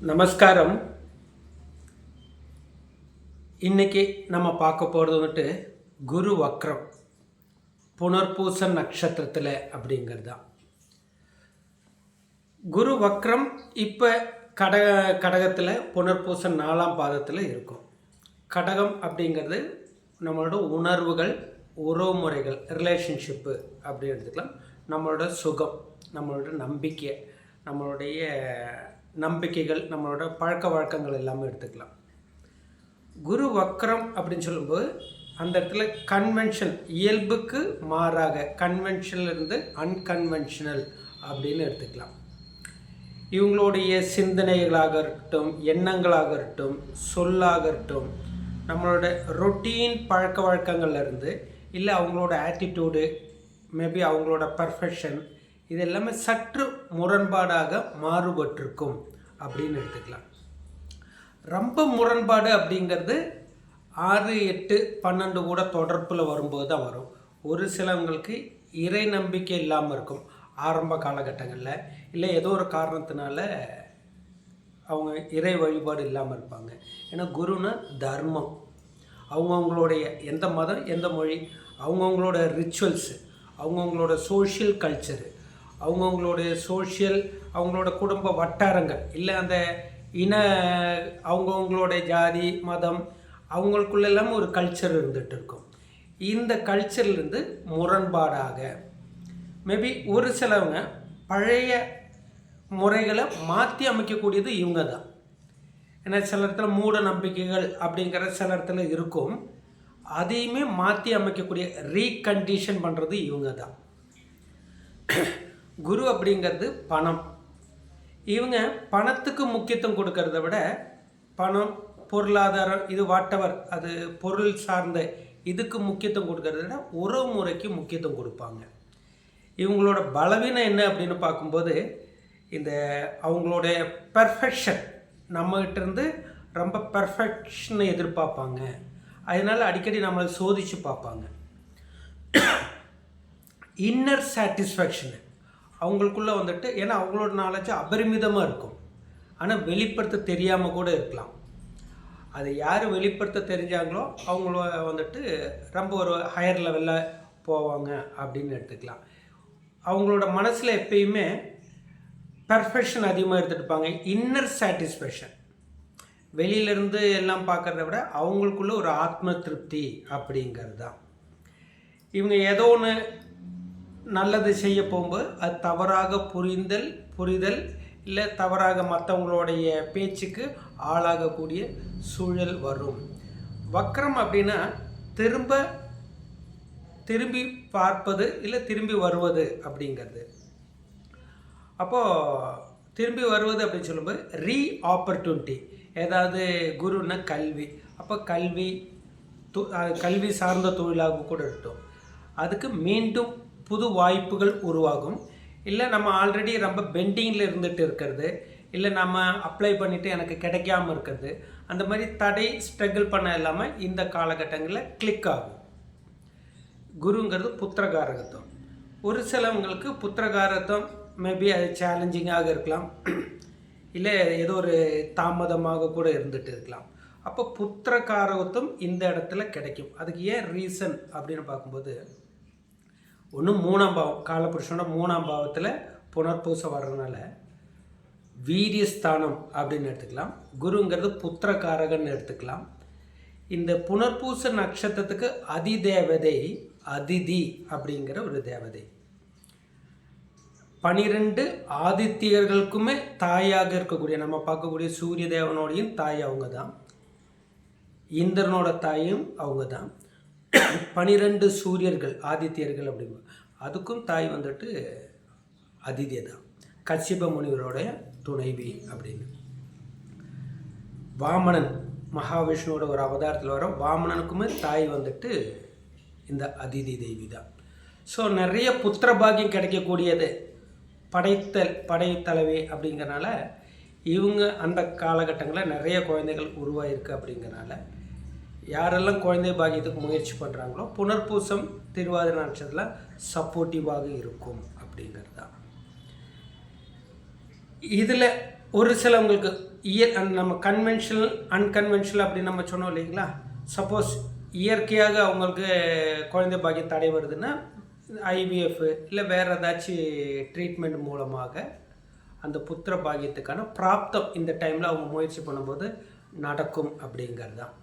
நமஸ்காரம். இன்னைக்கு நம்ம பார்க்க போகிறது வந்துட்டு குரு வக்ரம் புனர்பூச நட்சத்திரத்தில் அப்படிங்கிறது தான். குரு வக்ரம் இப்போ கடகத்தில் புனர்பூச 4ஆம் பாதத்தில் இருக்கும். கடகம் அப்படிங்கிறது நம்மளோட உணர்வுகள், உறவுமுறைகள், ரிலேஷன்ஷிப்பு அப்படி எடுத்துக்கலாம். நம்மளோட சுகம், நம்மளோட நம்பிக்கை, நம்மளுடைய நம்பிக்கைகள், நம்மளோட பழக்க வழக்கங்கள் எல்லாமே எடுத்துக்கலாம். குரு வக்ரம் அப்படின்னு சொல்லும்போது அந்த இடத்துல கன்வென்ஷன், இயல்புக்கு மாறாக கன்வென்ஷன்லேருந்து அன்கன்வென்ஷனல் அப்படின்னு எடுத்துக்கலாம். இவங்களுடைய சிந்தனைகளாக இருக்கட்டும், எண்ணங்களாக இருக்கட்டும், சொல்லாக இருக்கட்டும், நம்மளோட ரொட்டீன் பழக்க வழக்கங்கள்லேருந்து இல்லை அவங்களோட ஆட்டிடியூடு, மேபி அவங்களோட பர்ஃபெக்ஷன், இது எல்லாமே சற்று முரண்பாடாக மாறுபட்டிருக்கும் அப்படின்னு எடுத்துக்கலாம். ரொம்ப முரண்பாடு அப்படிங்கிறது 6, 8, 12 கூட தொடர்பில் வரும்போது தான் வரும். ஒரு சிலவங்களுக்கு இறை நம்பிக்கை இல்லாமல் இருக்கும் ஆரம்ப காலகட்டங்களில், இல்லை ஏதோ ஒரு காரணத்தினால அவங்க இறை வழிபாடு இல்லாமல் இருப்பாங்க. ஏன்னா குருன்னா தர்மம், அவங்கவுங்களுடைய எந்த மதம், எந்த மொழி, அவங்கவுங்களோட ரிச்சுவல்ஸு, அவங்கவுங்களோட சோஷியல் கல்ச்சரு, அவங்கவுங்களுடைய சோஷியல், அவங்களோட குடும்ப வட்டாரங்கள், இல்லை அந்த இன, அவங்கவுங்களோட ஜாதி மதம், அவங்களுக்குள்ளெல்லாம் ஒரு கல்ச்சர் இருந்துகிட்டு இருக்கும். இந்த கல்ச்சர்லேருந்து முரண்பாடாக மேபி ஒரு சிலவங்க பழைய முறைகளை மாற்றி அமைக்கக்கூடியது இவங்க தான். ஏன்னா சில இடத்துல மூட நம்பிக்கைகள் அப்படிங்கிற சில இடத்துல இருக்கும், அதையுமே மாற்றி அமைக்கக்கூடிய ரீகண்டிஷன் பண்ணுறது இவங்க தான். குரு அப்படிங்கிறது பணம். இவங்க பணத்துக்கு முக்கியத்துவம் கொடுக்கறத விட பணம், பொருளாதாரம், இது வாட்டவர், அது பொருள் சார்ந்த இதுக்கு முக்கியத்துவம் கொடுக்கறத விட உறவு முறைக்கு முக்கியத்துவம் கொடுப்பாங்க. இவங்களோட பலவீனம் என்ன அப்படின்னு பார்க்கும்போது இந்த அவங்களுடைய பெர்ஃபெக்ஷன், நம்மகிட்ட இருந்து ரொம்ப பெர்ஃபெக்ஷனை எதிர்பார்ப்பாங்க. அதனால் அடிக்கடி நம்மளை சோதித்து பார்ப்பாங்க. இன்னர் சாட்டிஸ்ஃபேக்ஷனு அவங்களுக்குள்ளே வந்துட்டு, ஏன்னா அவங்களோட நாலேஜ் அபரிமிதமாக இருக்கும், ஆனால் வெளிப்படுத்த தெரியாமல் கூட இருக்கலாம். அதை யார் வெளிப்படுத்த தெரிஞ்சாங்களோ அவங்கள வந்துட்டு ரொம்ப ஒரு ஹையர் லெவலில் போவாங்க அப்படின்னு எடுத்துக்கலாம். அவங்களோட மனசில் எப்பயுமே பர்ஃபெக்ஷன் அதிகமாக எடுத்துகிட்டுப்பாங்க. இன்னர் சாட்டிஸ்ஃபேக்ஷன் வெளியிலேருந்து எல்லாம் பார்க்குறத விட அவங்களுக்குள்ள ஒரு ஆத்ம திருப்தி அப்படிங்கிறது தான். இவங்க ஏதோ ஒன்று நல்லது செய்ய போகும்போது அது தவறாக புரிதல் இல்லை தவறாக மற்றவங்களுடைய பேச்சுக்கு ஆளாகக்கூடிய சூழல் வரும். வக்ரம் அப்படின்னா திரும்பி பார்ப்பது இல்லை திரும்பி வருவது அப்படிங்கிறது. அப்போது திரும்பி வருவது அப்படின்னு சொல்லும்போது ரீ ஆப்பர்ச்சுனிட்டி, ஏதாவது குருன்னா கல்வி, அப்போ கல்வி சார்ந்த தொழிலாக கூட இருக்கட்டும், அதுக்கு மீண்டும் புது வாய்ப்புகள் உருவாகும். இல்லை நம்ம ஆல்ரெடி ரொம்ப பெண்டிங்கில் இருந்துகிட்டு இருக்கிறது, இல்லை நம்ம அப்ளை பண்ணிவிட்டு எனக்கு கிடைக்காமல் இருக்கிறது, அந்த மாதிரி தடை ஸ்ட்ரகிள் பண்ண இல்லாமல் இந்த காலகட்டங்களில் கிளிக் ஆகும். குருங்கிறது புத்திரகாரகத்துவம். ஒரு சிலவங்களுக்கு புத்திரகாரத்துவம் மேபி அது சேலஞ்சிங்காக இருக்கலாம், இல்லை ஏதோ ஒரு தாமதமாக கூட இருந்துகிட்டு இருக்கலாம். அப்போ புத்திரகாரகத்துவம் இந்த இடத்துல கிடைக்கும். அதுக்கு ஏன் ரீசன் அப்படின்னு பார்க்கும்போது, ஒன்று 3ஆம் பாவம், காலபுருஷனோட 3ஆம் பாவத்தில் புனர்பூசம் வர்றதுனால வீரியஸ்தானம் அப்படின்னு எடுத்துக்கலாம். குருங்கிறது புத்திரகாரகன்னு எடுத்துக்கலாம். இந்த புனர்பூச நட்சத்திரத்துக்கு அதிதேவதை அதிதி அப்படிங்கிற ஒரு தேவதை. 12 ஆதித்யர்களுக்குமே தாயாக இருக்கக்கூடிய, நம்ம பார்க்கக்கூடிய சூரிய தேவனோடையும் தாய் அவங்க தான், இந்திரனோட தாயும் அவங்க தான். 12 சூரியர்கள் ஆதித்யர்கள் அப்படிங்க, அதுக்கும் தாய் வந்துட்டு அதிதியை தான், கச்சிப முனிவரோடைய துணைவி அப்படின்னு. வாமனன், மகாவிஷ்ணுவோட ஒரு அவதாரத்தில் வர வாமனனுக்குமே தாய் வந்துட்டு இந்த அதிதி தேவி தான். ஸோ நிறைய புத்திர பாக்கியம் கிடைக்கக்கூடியது படைத்தலைவி அப்படிங்கிறனால இவங்க அந்த காலகட்டங்களில் நிறைய குழந்தைகள் உருவாயிருக்கு. அப்படிங்கிறனால யாரெல்லாம் குழந்தை பாக்கியத்துக்கு முயற்சி பண்ணுறாங்களோ புனர்பூசம் திருவாதிரை நட்சத்திரத்தில் சப்போர்ட்டிவாக இருக்கும் அப்படிங்கிறது தான். இதில் ஒரு சிலவங்களுக்கு நம்ம கன்வென்ஷனல் அன்கன்வென்ஷனல் அப்படின்னு நம்ம சொன்னோம் இல்லைங்களா. சப்போஸ் இயற்கையாக அவங்களுக்கு குழந்தை பாக்கியம் தடை வருதுன்னா ஐவிஎஃப் இல்லை வேறு ஏதாச்சும் ட்ரீட்மெண்ட் மூலமாக அந்த புத்திர பாக்கியத்துக்கான பிராப்தம் இந்த டைமில் அவங்க முயற்சி பண்ணும்போது நடக்கும் அப்படிங்கிறது தான்.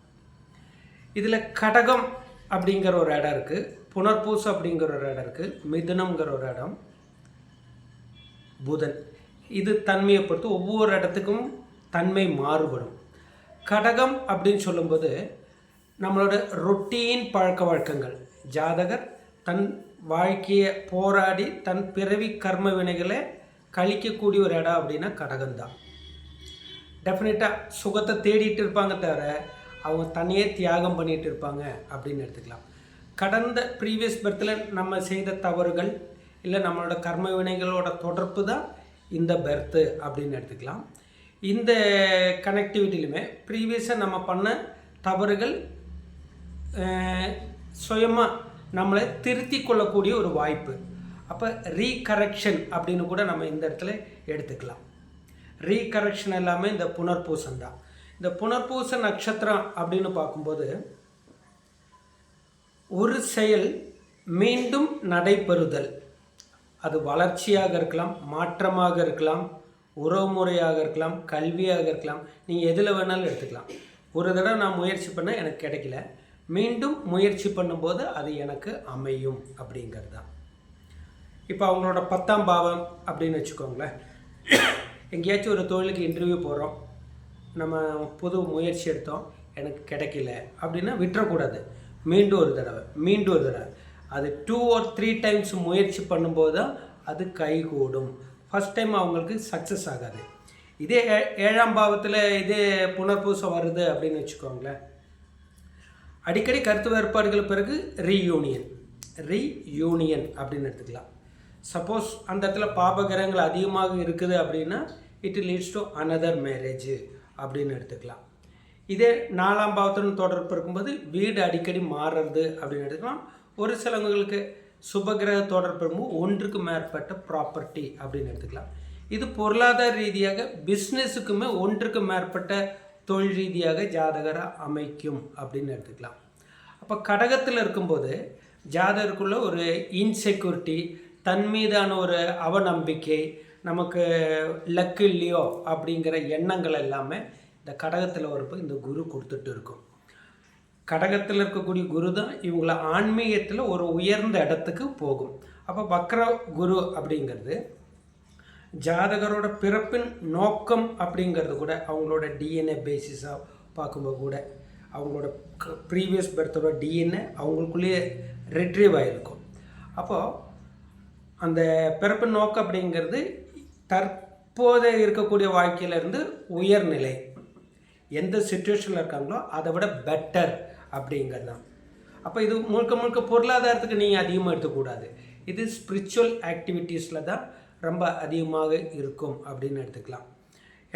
இதில் கடகம் அப்படிங்கிற ஒரு இடம் இருக்குது, புனர்பூசம் அப்படிங்கிற ஒரு இடம் இருக்குது, மிதுனம்ங்கிற ஒரு இடம், புதன். இது தன்மையை பொறுத்து ஒவ்வொரு இடத்துக்கும் தன்மை மாறுபடும். கடகம் அப்படின்னு சொல்லும்போது நம்மளோட ரொட்டீன் பழக்க வழக்கங்கள், ஜாதகர் தன் வாழ்க்கையை போராடி தன் பிறவி கர்ம வினைகளை கழிக்கக்கூடிய ஒரு இடம் அப்படின்னா கடகம்தான். டெஃபினட்டாக சுகத்தை தேடிட்டு இருப்பாங்க தவிர அவங்க தனியே தியாகம் பண்ணிகிட்டு இருப்பாங்க அப்படின்னு எடுத்துக்கலாம். கடந்த ப்ரீவியஸ் பர்த்தில் நம்ம செய்த தவறுகள் இல்லை நம்மளோட கர்ம வினைகளோட தொடர்பு தான் இந்த பர்த்து அப்படின்னு எடுத்துக்கலாம். இந்த கனெக்டிவிட்டிலுமே ப்ரீவியஸாக நம்ம பண்ண தவறுகள் சுயமாக நம்மளை திருத்தி கொள்ளக்கூடிய ஒரு வாய்ப்பு. அப்போ ரீகரெக்ஷன் அப்படின்னு கூட நம்ம இந்த இடத்துல எடுத்துக்கலாம். ரீகரெக்ஷன் எல்லாமே இந்த புனர்பூசம் தான். இந்த புனர்பூச நட்சத்திரம் அப்படின்னு பார்க்கும்போது ஒரு செயல் மீண்டும் நடைபெறுதல், அது வளர்ச்சியாக இருக்கலாம், மாற்றமாக இருக்கலாம், உறவுமுறையாக இருக்கலாம், கல்வியாக இருக்கலாம், நீங்கள் எதில் வேணாலும் எடுத்துக்கலாம். ஒரு தடவை நான் முயற்சி பண்ண எனக்கு கிடைக்கல, மீண்டும் முயற்சி பண்ணும்போது அது எனக்கு அமையும் அப்படிங்கிறது தான். இப்போ அவங்களோட 10ஆம் பாவம் அப்படின்னு வச்சுக்கோங்களேன். எங்கேயாச்சும் ஒரு தொழிலுக்கு இன்டர்வியூ போகிறோம், நம்ம புது முயற்சி எடுத்தோம், எனக்கு கிடைக்கல அப்படின்னா விட்டுறக்கூடாது. மீண்டும் ஒரு தடவை அது 2 or 3 times முயற்சி பண்ணும்போது தான் அது கைகூடும். ஃபஸ்ட் டைம் அவங்களுக்கு சக்ஸஸ் ஆகாது. இதே 7ஆம் பாவத்தில் இதே புனர்பூசம் வருது அப்படின்னு வச்சுக்கோங்களேன், அடிக்கடி கருத்து வேறுபாடுகள் பிறகு ரீயூனியன் அப்படின்னு எடுத்துக்கலாம். சப்போஸ் அந்த இடத்துல பாபகிரகங்கள் அதிகமாக இருக்குது அப்படின்னா it leads to another marriage அப்படின்னு எடுத்துக்கலாம். இதே 4ஆம் பாவத்துடன் தொடர்பு இருக்கும்போது வீடு அடிக்கடி மாறுறது அப்படின்னு எடுத்துக்கலாம். ஒரு சிலவங்களுக்கு சுபகிரக தொடர்பு இருக்கும்போது ஒன்றுக்கு மேற்பட்ட ப்ராப்பர்ட்டி அப்படின்னு எடுத்துக்கலாம். இது பொருளாதார ரீதியாக பிஸ்னஸுக்குமே ஒன்றுக்கு மேற்பட்ட தொழில் ரீதியாக ஜாதகராக அமைக்கும் அப்படின்னு எடுத்துக்கலாம். அப்போ கடகத்தில் இருக்கும்போது ஜாதகருக்குள்ள ஒரு இன்செக்யூரிட்டி, தன் மீதான ஒரு அவநம்பிக்கை, நமக்கு லக்கு இல்லையோ அப்படிங்கிற எண்ணங்கள் எல்லாமே இந்த கடகத்தில் வரப்போ இந்த குரு கொடுத்துட்டு இருக்கும். கடகத்தில் இருக்கக்கூடிய குரு தான் இவங்கள ஆன்மீகத்தில் ஒரு உயர்ந்த இடத்துக்கு போகும். அப்போ வக்ர குரு அப்படிங்கிறது ஜாதகரோட பிறப்பின் நோக்கம் அப்படிங்கிறது கூட அவங்களோட டிஎன்ஏ பேசிஸாக பார்க்கும்போது கூட அவங்களோட ப்ரீவியஸ் பர்த்தோட டிஎன்ஏ அவங்களுக்குள்ளேயே ரிட்ரீவ் ஆகிருக்கும். அப்போது அந்த பிறப்பு நோக்கம் அப்படிங்கிறது தற்போது இருக்கக்கூடிய வாழ்க்கையிலேருந்து உயர்நிலை, எந்த சுச்சுவேஷனில் இருக்காங்களோ அதை விட பெட்டர் அப்படிங்கிறது தான். அப்போ இது முழுக்க பொருளாதாரத்துக்கு நீங்கள் அதிகமாக எடுத்துக்கூடாது. இது ஸ்பிரிச்சுவல் ஆக்டிவிட்டீஸில் தான் ரொம்ப அதிகமாக இருக்கும் அப்படின்னு எடுத்துக்கலாம்.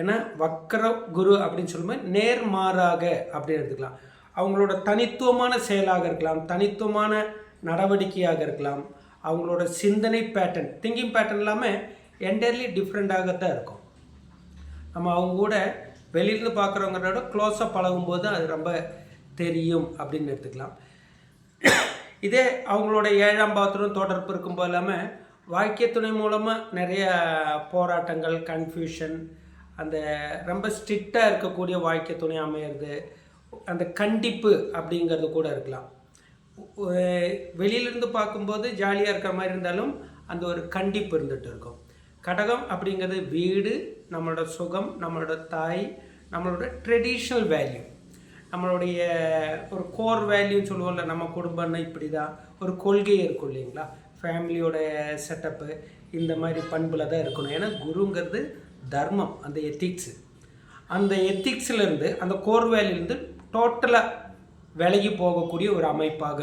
ஏன்னா வக்கர குரு அப்படின்னு சொல்லும்போது நேர்மாறாக அப்படின்னு எடுத்துக்கலாம். அவங்களோட தனித்துவமான செயலாக இருக்கலாம், தனித்துவமான நடவடிக்கையாக இருக்கலாம், அவங்களோட சிந்தனை பேட்டர்ன், திங்கிங் பேட்டர்ன் எல்லாமே என்டையர்லி டிஃப்ரெண்ட்டாகத்தான் இருக்கும். நம்ம அவங்க கூட வெளியிருந்து பார்க்குறவங்களோட க்ளோஸாக பழகும்போது அது ரொம்ப தெரியும் அப்படின்னு எடுத்துக்கலாம். இதே அவங்களோட 7ஆம் பாவத்துடன் தொடர்பு இருக்கும்போது இல்லாமல் வாழ்க்கை துணை மூலமாக நிறைய போராட்டங்கள், கன்ஃபியூஷன், அந்த ரொம்ப ஸ்ட்ரிக்டாக இருக்கக்கூடிய வாழ்க்கை துணை அமையிறது, அந்த கண்டிப்பு அப்படிங்கிறது கூட இருக்கலாம். வெளியிலேருந்து பார்க்கும்போது ஜாலியாக இருக்கிற மாதிரி இருந்தாலும் அந்த ஒரு கண்டிப்பு இருந்துகிட்டு இருக்கும். கடகம் அப்படிங்கிறது வீடு, நம்மளோட சுகம், நம்மளோட தாய், நம்மளோட ட்ரெடிஷ்னல் வேல்யூ, நம்மளுடைய ஒரு கோர் வேல்யூன்னு சொல்லுவோம்ல, நம்ம குடும்பம்னா இப்படி தான் ஒரு கொள்கை இருக்கும் இல்லைங்களா, ஃபேமிலியோட செட்டப்பு இந்த மாதிரி பண்பில் தான் இருக்கணும். ஏன்னா குருங்கிறது தர்மம், அந்த எத்திக்ஸு, அந்த எத்திக்ஸ்லேருந்து அந்த கோர் வேல்யூலேருந்து டோட்டலாக விலகி போகக்கூடிய ஒரு அமைப்பாக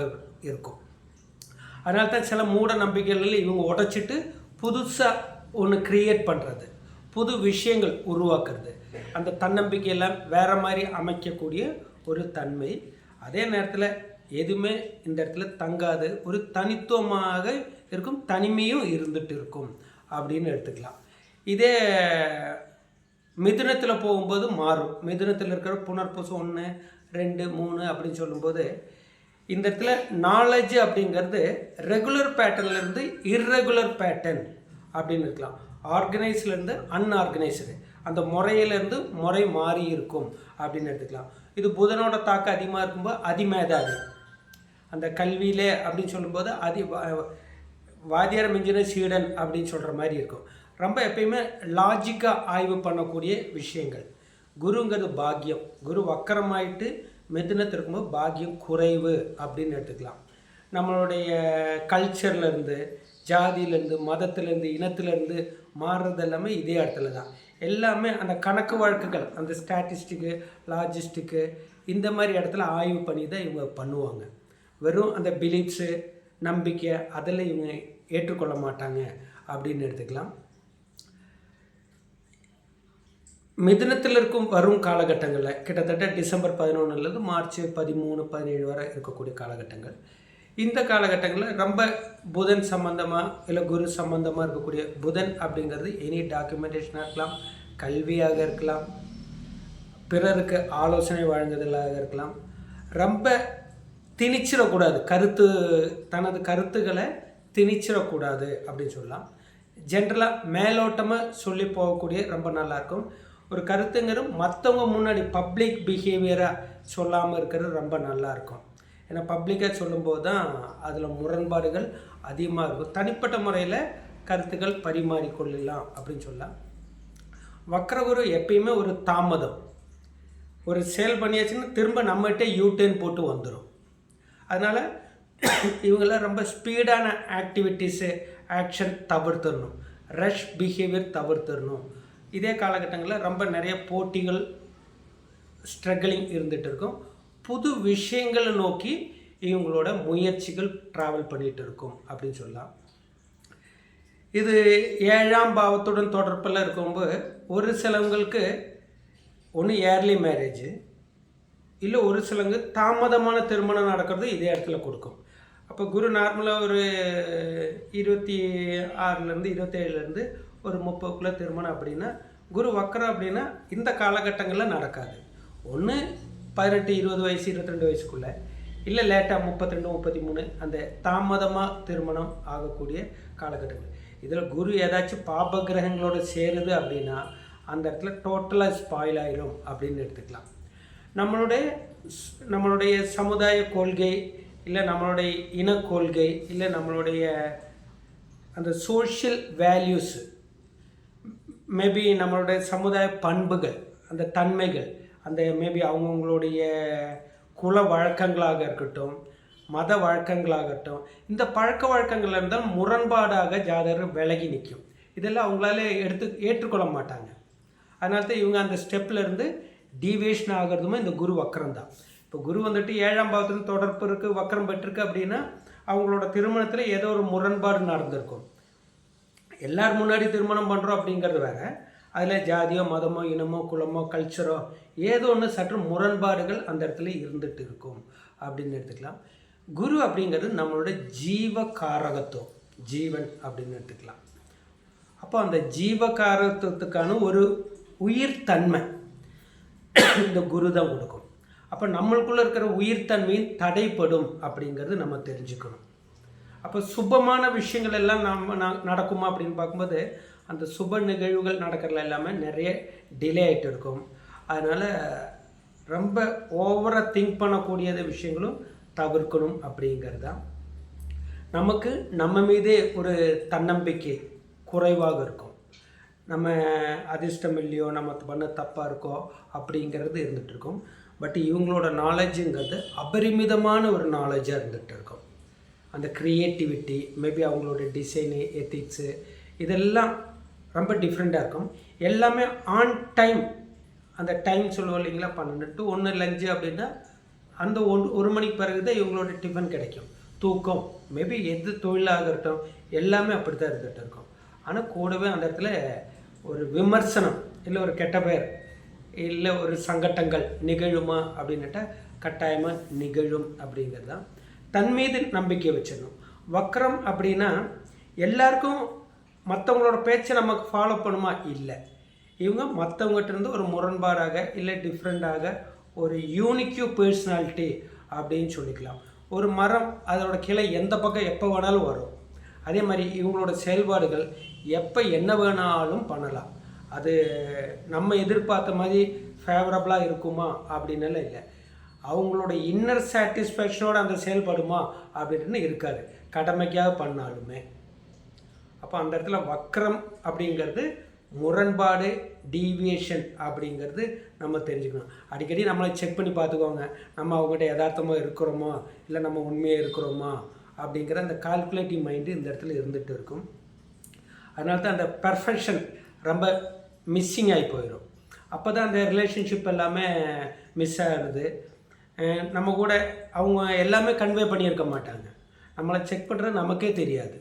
இருக்கும். அதனால தான் சில மூட நம்பிக்கைகளில் இவங்க உடைச்சிட்டு புதுசாக ஒன்று க்ரியேட் பண்ணுறது, புது விஷயங்கள் உருவாக்குறது, அந்த தன்னம்பிக்கையெல்லாம் வேறு மாதிரி அமைக்கக்கூடிய ஒரு தன்மை. அதே நேரத்தில் எதுவுமே இந்த இடத்துல தங்காது, ஒரு தனித்துவமாக இருக்கும், தனிமையும் இருந்துகிட்டு இருக்கும் அப்படின்னு எடுத்துக்கலாம். இதே மிதுனத்தில் போகும்போது மாறும். மிதுனத்தில் இருக்கிற புனர்பூசம் 1, 2, 3 அப்படின்னு சொல்லும்போது இந்த இடத்துல நாலேஜ் அப்படிங்கிறது ரெகுலர் பேட்டர்ன்லேருந்து இர்ரெகுலர் பேட்டர்ன் அப்படின்னு இருக்கலாம். ஆர்கனைஸ்லேருந்து அன்ஆர்கனைஸ்டு, அந்த முறையிலேருந்து முறை மாறி இருக்கும் அப்படின்னு எடுத்துக்கலாம். இது புதனோட தாக்கம் அதிகமாக இருக்கும்போது அதிமேதாவி, அந்த கல்வியிலே அப்படின்னு சொல்லும்போது வாத்தியார் மிஞ்சின சீடன் அப்படின்னு சொல்கிற மாதிரி இருக்கும். ரொம்ப எப்பயுமே லாஜிக்காக ஆய்வு பண்ணக்கூடிய விஷயங்கள். குருங்கிறது பாக்கியம். குரு வக்கரமாயிட்டு மிதுனத்தில் இருக்கும்போது பாக்கியம் குறைவு அப்படின்னு எடுத்துக்கலாம். நம்மளுடைய கல்ச்சர்லேருந்து, ஜாதியிலேருந்து, மதத்துலேருந்து, இனத்துலேருந்து மாறுறது எல்லாமே இதே இடத்துல தான். எல்லாமே அந்த கணக்கு வழக்குகள், அந்த ஸ்டாட்டிஸ்டிக்கு, லாஜிஸ்டிக்கு, இந்த மாதிரி இடத்துல ஆய்வு பண்ணி தான் இவங்க பண்ணுவாங்க. வெறும் அந்த பிலீஃப்ஸு, நம்பிக்கை அதில் இவங்க ஏற்றுக்கொள்ள மாட்டாங்க அப்படின்னு எடுத்துக்கலாம். மிதுனத்தில் இருக்கும் வரும் காலகட்டங்களில் கிட்டத்தட்ட டிசம்பர் 11 மார்ச் 13, 17 வரை இருக்கக்கூடிய காலகட்டங்கள். இந்த காலகட்டங்களில் ரொம்ப புதன் சம்மந்தமாக இல்லை குரு சம்மந்தமாக இருக்கக்கூடிய புதன் அப்படிங்கிறது எனி டாக்குமெண்டேஷனாக இருக்கலாம், கல்வியாக இருக்கலாம், பிறருக்கு ஆலோசனை வழங்குதலாக இருக்கலாம். ரொம்ப திணிச்சிடக்கூடாது, தனது கருத்துக்களை திணிச்சிடக்கூடாது அப்படின்னு சொல்லலாம். ஜென்ரலாக மேலோட்டமாக சொல்லி போகக்கூடிய ரொம்ப நல்லாயிருக்கும். ஒரு கருத்துங்கிறது மற்றவங்க முன்னாடி பப்ளிக் பிஹேவியராக சொல்லாமல் இருக்கிறது ரொம்ப நல்லாயிருக்கும். ஏன்னா பப்ளிக்காக சொல்லும்போது தான் அதில் முரண்பாடுகள் அதிகமாக இருக்கும். தனிப்பட்ட முறையில் கருத்துக்கள் பரிமாறிக்கொள்ளலாம் அப்படின்னு சொல்லலாம். வக்ரகுரு எப்பயுமே ஒரு தாமதம். ஒரு சேல் பண்ணியாச்சுன்னா திரும்ப நம்மகிட்ட யூடர்ன் போட்டு வந்துடும். அதனால் இவங்களாம் ரொம்ப ஸ்பீடான ஆக்டிவிட்டீஸு, ஆக்ஷன் தவிர்த்துடணும். ரஷ் பிஹேவியர் தவிர்த்துடணும். இதே காலகட்டங்களில் ரொம்ப நிறைய போட்டிகள், ஸ்ட்ரகிளிங் இருந்துகிட்டு இருக்கும். புது விஷயங்களை நோக்கி இவங்களோட முயற்சிகள் ட்ராவல் பண்ணிகிட்டு இருக்கும் அப்படின்னு சொல்லலாம். இது 7ஆம் பாவத்துடன் தொடர்பில் இருக்கும்போது ஒரு சிலவங்களுக்கு ஒன்று ஏர்லி மேரேஜு, இல்லை ஒரு சிலவங்க தாமதமான திருமணம் நடக்கிறது இதே இடத்துல கொடுக்கும். அப்போ குரு நார்மலாக ஒரு 26லேருந்து 27லேருந்து ஒரு 30க்குள்ளே திருமணம் அப்படின்னா, குரு வக்கரம் அப்படின்னா இந்த காலகட்டங்களில் நடக்காது. ஒன்று 18, 20 வயசு, 22 வயசுக்குள்ளே, இல்லை லேட்டாக 32, 33 அந்த தாமதமாக திருமணம் ஆகக்கூடிய காலகட்டங்கள். இதில் குரு ஏதாச்சும் பாப கிரகங்களோடு சேருது அப்படின்னா அந்த இடத்துல டோட்டலாக ஸ்பாயில் ஆயிரும் அப்படின்னு எடுத்துக்கலாம். நம்மளுடைய சமுதாய கொள்கை, இல்லை நம்மளுடைய இன கொள்கை, இல்லை நம்மளுடைய அந்த சோஷியல் வேல்யூஸ், மேபி நம்மளுடைய சமுதாய பண்புகள், அந்த தன்மைகள், அந்த மேபி அவங்கவுங்களுடைய குல வழக்கங்களாக இருக்கட்டும், மத வழக்கங்களாகட்டும், இந்த பழக்க வழக்கங்கள் இருந்தால் முரண்பாடாக ஜாதகர் விலகி நிற்கும். இதெல்லாம் அவங்களால ஏற்றுக்கொள்ள மாட்டாங்க. அதனால தான் இவங்க அந்த ஸ்டெப்லேருந்து டீவியேஷன் ஆகிறதுமே இந்த குரு வக்கரம் தான். இப்போ குரு வந்துட்டு 7ஆம் பாவத்துக்கு தொடர்பு இருக்குது, வக்கரம் பெற்றிருக்கு அப்படின்னா அவங்களோட திருமணத்தில் ஏதோ ஒரு முரண்பாடு நடந்திருக்கும். எல்லார் முன்னாடி திருமணம் பண்ணுறோம் அப்படிங்கிறது வேறு, அதில் ஜாதியோ, மதமோ, இனமோ, குலமோ, கல்ச்சரோ ஏதோ ஒன்று சற்று முரண்பாடுகள் அந்த இடத்துல இருந்துகிட்டு இருக்கும் அப்படின்னு எடுத்துக்கலாம். குரு அப்படிங்கிறது நம்மளோட ஜீவகாரகத்துவம், ஜீவன் அப்படின்னு எடுத்துக்கலாம். அப்போ அந்த ஜீவகாரத்துவத்துக்கான ஒரு உயிர்த்தன்மை இந்த குரு தான் கொடுக்கும். அப்போ நம்மளுக்குள்ளே இருக்கிற உயிர்த்தன்மையின் தடைப்படும் அப்படிங்கிறது நம்ம தெரிஞ்சுக்கணும். அப்போ சுபமான விஷயங்கள் எல்லாம் நடக்குமா அப்படின்னு பார்க்கும்போது அந்த சுப நிகழ்வுகள் நடக்கிறதுல எல்லாமே நிறைய டிலே ஆகிட்டு இருக்கும். அதனால் ரொம்ப ஓவராக திங்க் பண்ணக்கூடியது விஷயங்களும் தவிர்க்கணும் அப்படிங்கிறது தான். நமக்கு நம்ம மீதே ஒரு தன்னம்பிக்கை குறைவாக இருக்கும். நம்ம அதிர்ஷ்டம் இல்லையோ, நம்ம பண்ண தப்பாக இருக்கோ அப்படிங்கிறது இருந்துகிட்ருக்கும். பட் இவங்களோட நாலேஜுங்கிறது அபரிமிதமான ஒரு நாலேஜாக இருந்துகிட்டு இருக்கும். அந்த க்ரியேட்டிவிட்டி, மேபி அவங்களோட டிசைனு, எத்திக்ஸு, இதெல்லாம் ரொம்ப டிஃப்ரெண்ட்டாக இருக்கும். எல்லாமே ஆன் டைம், அந்த டைம் சொல்லுவோம் இல்லைங்களா, 12 to 1 லஞ்சு அப்படின்னா அந்த 1 மணிக்கு பிறகு தான் இவங்களோட டிஃபன் கிடைக்கும். தூக்கம், மேபி எது தொழிலாக இருக்கட்டும் எல்லாமே அப்படி தான் இருந்துகிட்டு இருக்கும். ஆனால் கூடவே அந்த இடத்துல ஒரு விமர்சனம், இல்லை ஒரு கெட்ட பெயர், இல்லை ஒரு சங்கட்டங்கள் நிகழுமா அப்படின்னுட்டா கட்டாயமாக நிகழும் அப்படிங்கிறது தான். தன் மீது நம்பிக்கை வச்சிடணும். வக்ரம் அப்படின்னா எல்லாருக்கும் மற்றவங்களோட பேச்சை நமக்கு ஃபாலோ பண்ணுமா? இல்லை. இவங்க மற்றவங்ககிட்ட இருந்து ஒரு முரண்பாடாக இல்லை டிஃப்ரெண்ட்டாக ஒரு யூனிக்யூ பர்சனாலிட்டி அப்படின்னு சொல்லிக்கலாம். ஒரு மரம் அதோட கிளை எந்த பக்கம் எப்போ வேணாலும் வரும். அதே மாதிரி இவங்களோட செயல்பாடுகள் எப்போ என்ன வேணாலும் பண்ணலாம். அது நம்ம எதிர்பார்த்த மாதிரி ஃபேவரபுளாக இருக்குமா அப்படின்னால இல்லை. அவங்களோட இன்னர் சாட்டிஸ்ஃபேக்ஷனோட அந்த செயல்படுமா அப்படின்னு இருக்காது, கடமைக்காக பண்ணாலுமே. அப்போ அந்த இடத்துல வக்ரம் அப்படிங்கிறது முரண்பாடு, டீவியேஷன் அப்படிங்கிறது நம்ம தெரிஞ்சுக்கணும். அடிக்கடி நம்மளை செக் பண்ணி பார்த்துக்கோங்க, நம்ம அவங்ககிட்ட யதார்த்தமாக இருக்கிறோமா இல்லை நம்ம உண்மையாக இருக்கிறோமா அப்படிங்கிற அந்த கால்குலேட்டிவ் மைண்டு இந்த இடத்துல இருந்துகிட்டு இருக்கும். அதனால தான் அந்த பர்ஃபெக்ஷன் ரொம்ப மிஸ்ஸிங் ஆகி போயிடும். அப்போ தான் அந்த ரிலேஷன்ஷிப் எல்லாமே மிஸ் ஆகுது. நம்ம கூட அவங்க எல்லாமே கன்வே பண்ணியிருக்க மாட்டாங்க. நம்மளை செக் பண்ணுறது நமக்கே தெரியாது.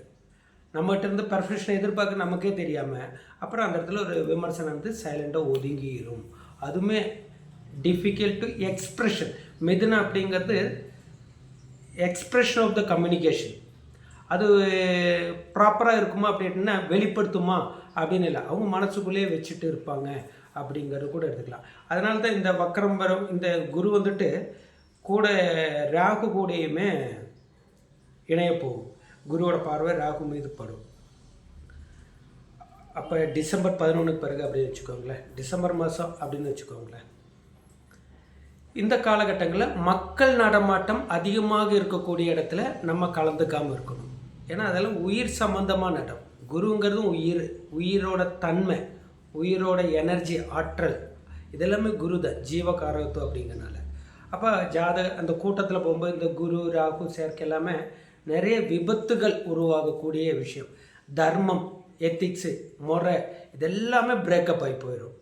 நம்மகிட்ட இருந்து பர்ஃபெக்ஷனை எதிர்பார்க்க நமக்கே தெரியாமல் அப்புறம் அந்த இடத்துல ஒரு விமர்சனம் வந்து சைலண்டாக ஒதுங்கிடும். அதுவுமே டிஃபிகல்ட் டு எக்ஸ்ப்ரெஷன். மிதுனம் அப்படிங்கிறது எக்ஸ்ப்ரெஷன் ஆஃப் த கம்யூனிகேஷன். அது ப்ராப்பராக இருக்குமா அப்படின்னா வெளிப்படுத்துமா அப்படின்னு இல்லை, அவங்க மனசுக்குள்ளேயே வச்சுட்டு இருப்பாங்க அப்படிங்கிறது கூட எடுத்துக்கலாம். அதனால தான் இந்த வக்ரம்பரம் இந்த குரு வந்துட்டு கூட ராகு கூடயுமே இணைய போகும். குருவோட பார்வை ராகு மீது படும். அப்போ டிசம்பர் 11க்கு பிறகு அப்படின்னு வச்சுக்கோங்களேன், டிசம்பர் மாதம் அப்படின்னு வச்சுக்கோங்களேன். இந்த காலகட்டங்களில் மக்கள் நடமாட்டம் அதிகமாக இருக்கக்கூடிய இடத்துல நம்ம கலந்துக்காமல் இருக்கணும். ஏன்னா அதெல்லாம் உயிர் சம்பந்தமான இடம். குருங்கிறதும் உயிரோட தன்மை, உயிரோட எனர்ஜி, ஆற்றல், இதெல்லாமே குரு தான், ஜீவகாரகத்துவம் அப்படிங்கிறனால. அப்போ அந்த கூட்டத்தில் போகும்போது இந்த குரு ராகு சேர்க்கை எல்லாமே நிறைய விபத்துகள் உருவாகக்கூடிய விஷயம். தர்மம், எத்திக்ஸு, முறை இதெல்லாமே பிரேக்கப் ஆகி போயிடும்.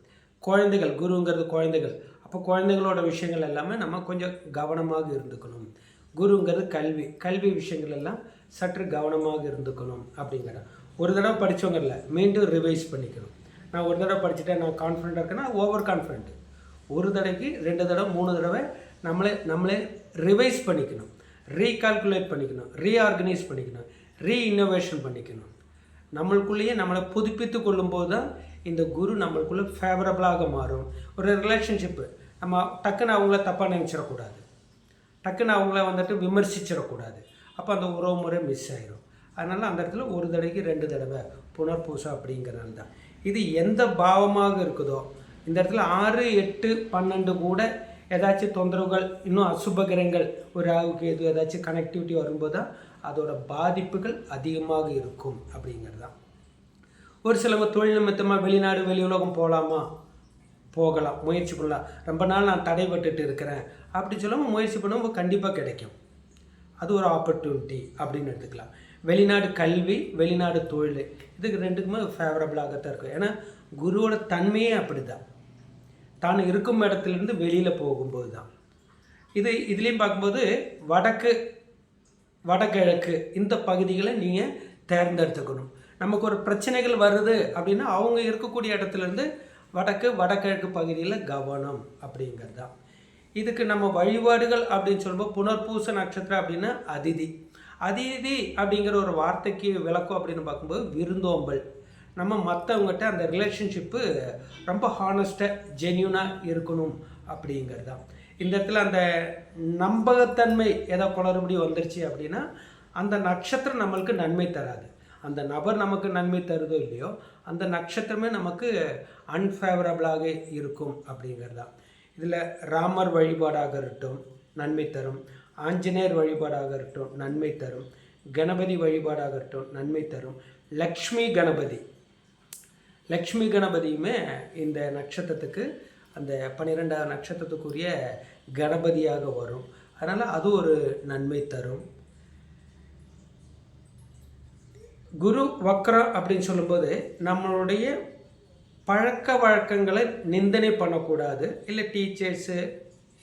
குழந்தைகள், குருங்கிறது குழந்தைகள். அப்போ குழந்தைகளோட விஷயங்கள் எல்லாமே நம்ம கொஞ்சம் கவனமாக இருந்துக்கணும். குருங்கிறது கல்வி விஷயங்கள் எல்லாம் சற்று கவனமாக இருந்துக்கணும் அப்படிங்கிற. ஒரு தடவை படித்தவங்க இல்லை, மீண்டும் ரிவைஸ் பண்ணிக்கணும். நான் ஒரு தடவை படிச்சுட்டேன், நான் கான்ஃபிடென்ட்டாக இருக்கேன்னா ஓவர் கான்ஃபிடென்ட். ஒரு தடவைக்கு 2 தடவை 3 தடவை நம்மளே ரிவைஸ் பண்ணிக்கணும், ரீகால்குலேட் பண்ணிக்கணும், ரீஆர்கனைஸ் பண்ணிக்கணும், ரீஇன்னோவேஷன் பண்ணிக்கணும். நம்மளுக்குள்ளேயே நம்மளை புதுப்பித்து கொள்ளும்போது தான் இந்த குரு நம்மளுக்குள்ளே ஃபேவரபுளாக மாறும். ஒரு ரிலேஷன்ஷிப்பு நம்ம டக்குன்னு அவங்கள தப்பாக நினச்சிடக்கூடாது, டக்குன்னு அவங்கள வந்துட்டு விமர்சிச்சிடக்கூடாது. அப்போ அந்த உறவு முறை மிஸ் ஆகிடும். அதனால் அந்த இடத்துல ஒரு தடவைக்கு 2 தடவை புனர்பூசம் அப்படிங்கிறனால தான். இது எந்த பாவமாக இருக்குதோ, இந்த இடத்துல 6, 8, 12 கூட ஏதாச்சும் தொந்தரவுகள், இன்னும் அசுபகிரங்கள், ஒரு ராகுக்கு எது ஏதாச்சும் கனெக்டிவிட்டி வரும்போது தான் அதோட பாதிப்புகள் அதிகமாக இருக்கும் அப்படிங்கிறது தான். ஒரு சிலவங்க தொழில் நிமித்தமாக வெளிநாடு வெளி உலகம் போகலாம், முயற்சி பண்ணலாம். ரொம்ப நாள் நான் தடைபட்டுட்டு இருக்கிறேன் அப்படி சொல்லாமல் முயற்சி பண்ணும்போது கண்டிப்பாக கிடைக்கும். அது ஒரு ஆப்பர்ச்சுனிட்டி அப்படின்னு எடுத்துக்கலாம். வெளிநாடு கல்வி, வெளிநாடு தொழில், இதுக்கு ரெண்டுக்குமே ஃபேவரபுளாகத்தான் இருக்கும். ஏன்னா குருவோட தன்மையே அப்படி தான், தான் இருக்கும் இடத்துலேருந்து வெளியில் போகும்போது தான். இதுலேயும் பார்க்கும்போது வடகிழக்கு இந்த பகுதிகளை நீங்கள் தேர்ந்தெடுத்துக்கணும். நமக்கு ஒரு பிரச்சனைகள் வருது அப்படின்னா அவங்க இருக்கக்கூடிய இடத்துலேருந்து வடகிழக்கு பகுதியில் கவனம் அப்படிங்கிறது தான். இதுக்கு நம்ம வழிபாடுகள் அப்படின்னு சொல்லும்போது புனர்பூச நட்சத்திரம் அப்படின்னா அதிதி அப்படிங்கிற ஒரு வார்த்தைக்கு விளக்கம் அப்படின்னு பார்க்கும்போது விருந்தோம்பல். நம்ம மற்றவங்ககிட்ட அந்த ரிலேஷன்ஷிப்பு ரொம்ப ஹானஸ்ட்டாக ஜென்யூனாக இருக்கணும் அப்படிங்கிறது தான். இந்த இடத்துல அந்த நம்பகத்தன்மை ஏதோ குளறுபடி வந்துருச்சு அப்படின்னா அந்த நட்சத்திரம் நம்மளுக்கு நன்மை தராது. அந்த நபர் நமக்கு நன்மை தருதோ இல்லையோ அந்த நட்சத்திரமே நமக்கு அன்ஃபேவரபுளாக இருக்கும் அப்படிங்கிறது தான். இதில் ராமர் வழிபாடாக இருக்கட்டும் நன்மை தரும், ஆஞ்சநேயர் வழிபாடாக இருக்கட்டும் நன்மை தரும், கணபதி வழிபாடாக இருக்கட்டும் நன்மை தரும், லக்ஷ்மி கணபதியுமே இந்த நட்சத்திரத்துக்கு அந்த 12வது நட்சத்திரத்துக்குரிய கணபதியாக வரும். அதனால் அது ஒரு நன்மை தரும். குரு வக்ரம் அப்படின்னு சொல்லும்போது நம்மளுடைய பழக்க வழக்கங்களை நிந்தனை பண்ணக்கூடாது. இல்லை டீச்சர்ஸு,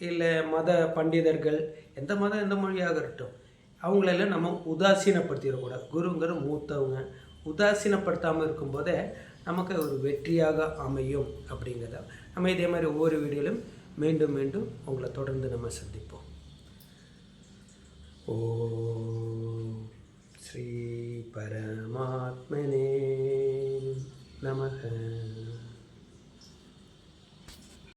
இல்லை மத பண்டிதர்கள், எந்த மதம் எந்த மொழியாக இருக்கட்டும், அவங்களெல்லாம் நம்ம உதாசீனப்படுத்திடக்கூடாது. குருங்கிற மூத்தவங்க உதாசீனப்படுத்தாமல் இருக்கும்போதே நமக்கு ஒரு வெற்றியாக அமையும் அப்படிங்கிறத நம்ம இதே மாதிரி ஒவ்வொரு வீடியோலையும் மீண்டும் உங்களை தொடர்ந்து நம்ம சந்திப்போம். ஓம் ஸ்ரீ பரமாத்மனே நமஹ.